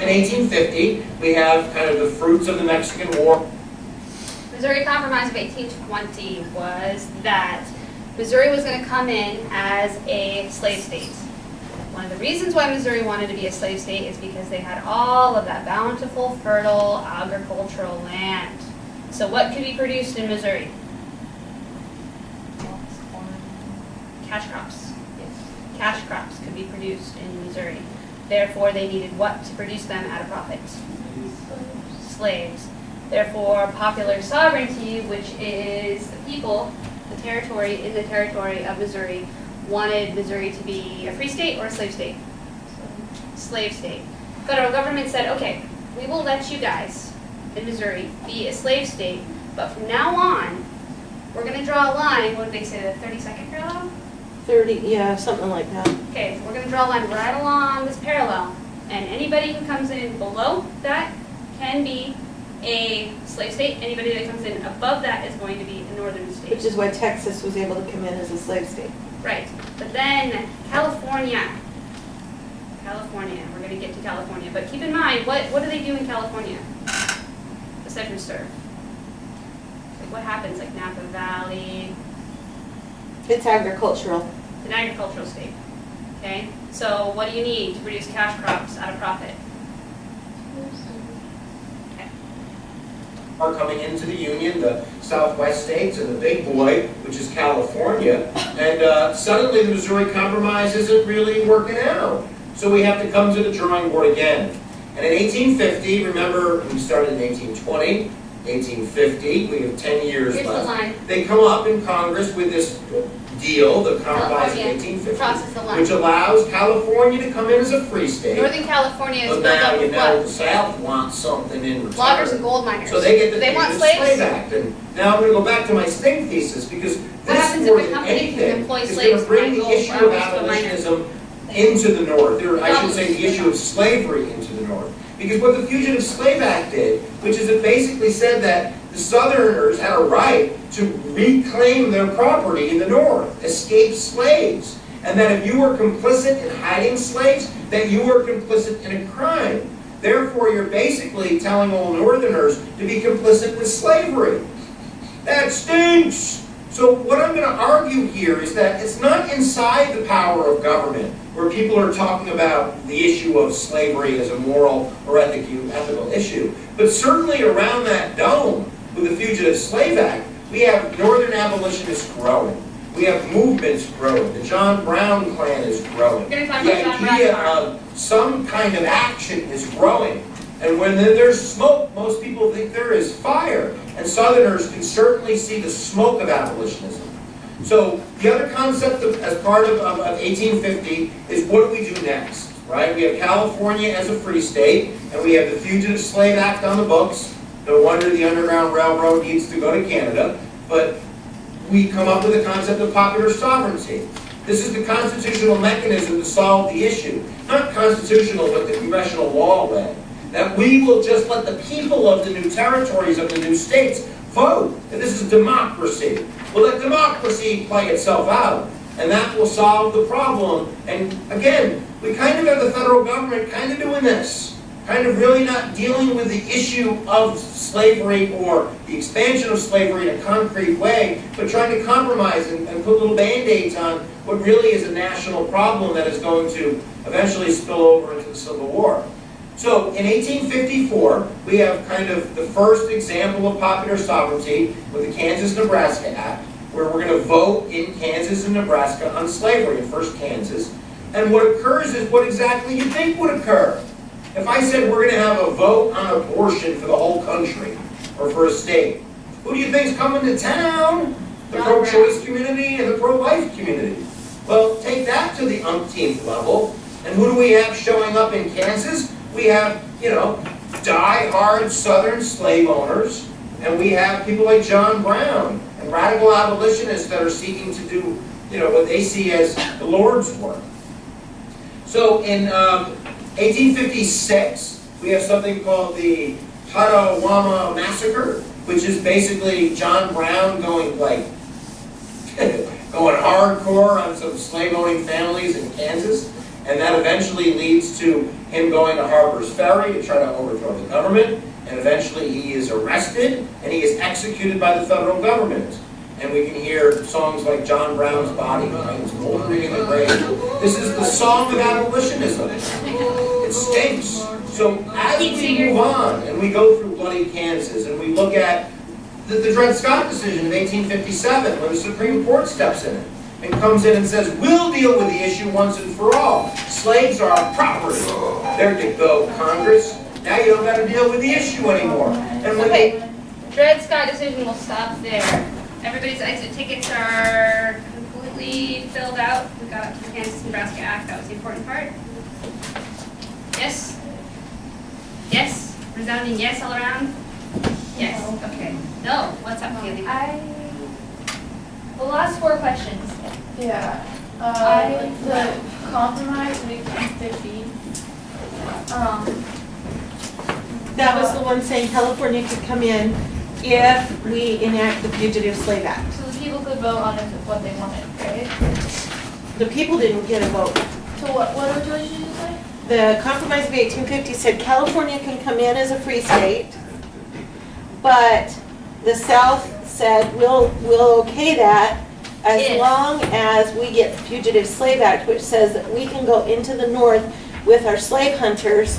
In 1850, we have kind of the fruits of the Mexican War. Missouri Compromise of 1820 was that Missouri was going to come in as a slave state. One of the reasons why Missouri wanted to be a slave state is because they had all of that bountiful, fertile, agricultural land. So what could be produced in Missouri? Cash crops. Cash crops could be produced in Missouri. Therefore, they needed what to produce them at a profit? Slaves. Therefore, popular sovereignty, which is the people, the territory in the territory of Missouri, wanted Missouri to be a free state or a slave state? Slave state. Federal government said, okay, we will let you guys in Missouri be a slave state, but from now on, we're going to draw a line. What did they say, the 32nd parallel? 30, yeah, something like that. Okay, so we're going to draw a line right along this parallel, and anybody who comes in below that can be a slave state. Anybody that comes in above that is going to be a northern state. Which is why Texas was able to come in as a slave state. Right, but then California, we're going to get to California, but keep in mind, what do they do in California, aside from serve? Like what happens, like Napa Valley? It's agricultural. It's an agricultural state, okay? So what do you need to produce cash crops at a profit? Okay. Are coming into the Union, the Southwest states, and the big boy, which is California, and suddenly the Missouri Compromise isn't really working out. So we have to come to the drawing board again. And in 1850, remember, we started in 1820, 1850, we have 10 years Here's left. the line. They come up in Congress with this deal, the Compromise of California crosses the 1850, line. which allows California to come in as a free state. Northern California is But built now, up you with know, what? the South wants something in return. Loggers and gold miners. So they get the They want Fugitive slaves? Slave Act. And now I'm going to go back to my sting thesis, because What this happens more if a than company can anything employ is going slaves to bring to the mine issue gold of or to mine? abolitionism into the North, or I should say the issue of slavery into the North. Because what the Fugitive Slave Act did, which is it basically said that the Southerners had a right to reclaim their property in the North, escape slaves, and that if you were complicit in hiding slaves, that you were complicit in a crime. Therefore, you're basically telling all Northerners to be complicit with slavery. That stinks! So what I'm going to argue here is that it's not inside the power of government where people are talking about the issue of slavery as a moral or ethical issue, but certainly around that dome with the Fugitive Slave Act, we have Northern abolitionists growing. We have movements growing. The John Brown clan is growing. We're gonna talk The about John idea Brown of some kind of action is growing. And when there's smoke, most people think there is fire. And Southerners can certainly see the smoke of abolitionism. So the other concept as part of 1850 is what do we do next? right? We have California as a free state, and we have the Fugitive Slave Act on the books. No wonder the Underground Railroad needs to go to Canada, but we come up with the concept of popular sovereignty. This is the constitutional mechanism to solve the issue. Not constitutional, but the congressional law way. That we will just let the people of the new territories, of the new states, vote. And this is democracy. We'll let democracy play itself out. And that will solve the problem. And again, we kind of have the federal government kind of doing this. Kind of really not dealing with the issue of slavery or the expansion of slavery in a concrete way, but trying to compromise and put little band-aids on what really is a national problem that is going to eventually spill over into the Civil War. So in 1854, we have kind of the first example of popular sovereignty with the Kansas-Nebraska Act, where we're going to vote in Kansas and Nebraska on slavery, in first Kansas. And what occurs is what exactly you think would occur. If I said we're going to have a vote on abortion for the whole country, or for a state, who do you think's coming to town? The pro-choice community and the pro-life community. Well, take that to the umpteenth level, and who do we have showing up in Kansas? We have, die-hard Southern slave owners, and we have people like John Brown, and radical abolitionists that are seeking to do, what they see as the Lord's work. So in 1856, we have something called the Petawawa Massacre, which is basically John Brown going going hardcore on some slave-owning families in Kansas, and that eventually leads to him going to Harper's Ferry to try to overthrow the government, and eventually he is arrested, and he is executed by the federal government. And we can hear songs like John Brown's Body, right? Moldering in the grave. This is the song of abolitionism. It stinks. So as we move on, and we go through bloody Kansas, and we look at the Dred Scott decision of 1857, where the Supreme Court steps in it, and comes in and says, we'll deal with the issue once and for all. Slaves are our property. There you go, Congress. Now you don't got to deal with the issue anymore. And when Okay, Dred Scott decision will stop there. Everybody's exit tickets are completely filled out. We got up to the Kansas-Nebraska Act. That was the important part. Yes? Yes? Resounding yes all around? Yes. Okay. No. What's up, Kaylee? The last 4 questions. Yeah. The compromise of 1850. That was the one saying California could come in if we enact the Fugitive Slave Act. So the people could vote on what they wanted, right? The people didn't get a vote. So what did you say? The Compromise of 1850 said California can come in as a free state, but the South said we'll okay that as If. long as we get the Fugitive Slave Act, which says that we can go into the North with our slave hunters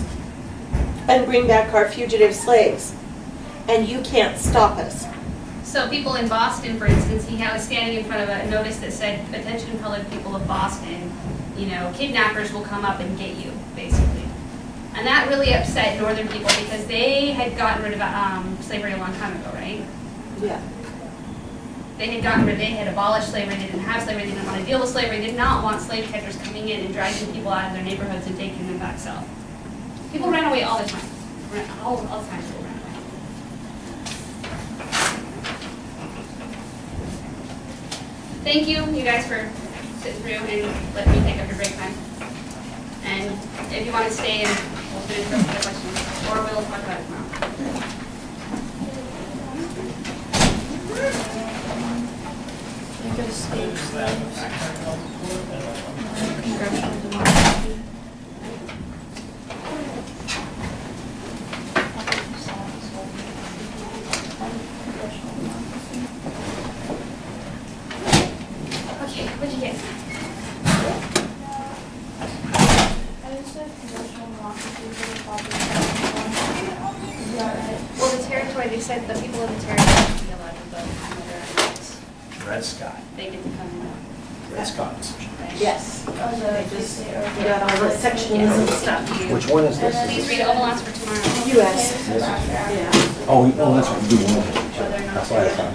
and bring back our fugitive slaves. And you can't stop us. So people in Boston, for instance, he was standing in front of a notice that said, attention colored people of Boston, kidnappers will come up and get you, basically. And that really upset northern people because they had gotten rid of slavery a long time ago, right? Yeah. They had abolished slavery, they didn't have slavery, they didn't want to deal with slavery, they did not want slave catchers coming in and dragging people out of their neighborhoods and taking them back south. People ran away all the time. All the time people ran away. Thank you guys for sitting through and letting me take up your break time. And if you want to stay and we'll finish up with the questions, or we'll talk about it tomorrow. Okay, what'd you get? Well, the territory, they said the people in the territory should be allowed to vote on whether or not Dred Scott. they get to come in. Dred Scott decision. Right? Yes. They just Got all the sectionalism stuff. Which one is this? Please read overlaps for tomorrow. U.S. Yeah. Oh, that's what we do. Whether or not That's why I they thought.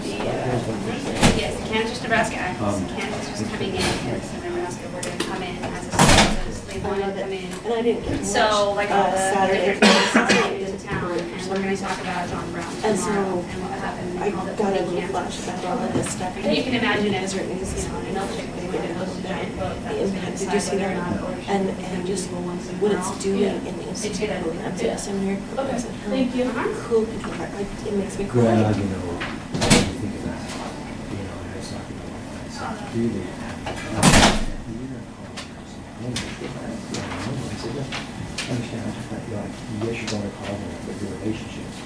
Yes, the Kansas-Nebraska Act. Kansas was coming in, Kansas and Nebraska were going to come in as a slave wanted to come in. And I didn't get So, like, all the Saturday. different things that came into town, and we're gonna talk about John Brown And tomorrow, so and what happened, I and all the got a funny little camps flash and about all of this stuff. And you can imagine it, Because her name is you know, in another chick, they went and looked at a giant book that The was impact, gonna did you see decide that? whether or not ocean And, was gonna and be just usable once and what for it's all. doing in the They institute did it. programs and seminary programs and how Thank you. cool people are. Like, it makes me cry. Well, you know, when you think of that, you know, and I was talking about my son, really, I said, look, understand how different, like, yes, you're going to college, but your relationships,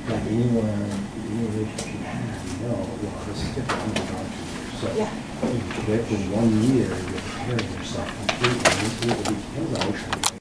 like anyone, any relationship you have, you know, well, this is different, I'm going on 2 years. So, Yeah. you know, in 1 year, you're preparing yourself completely, it depends on which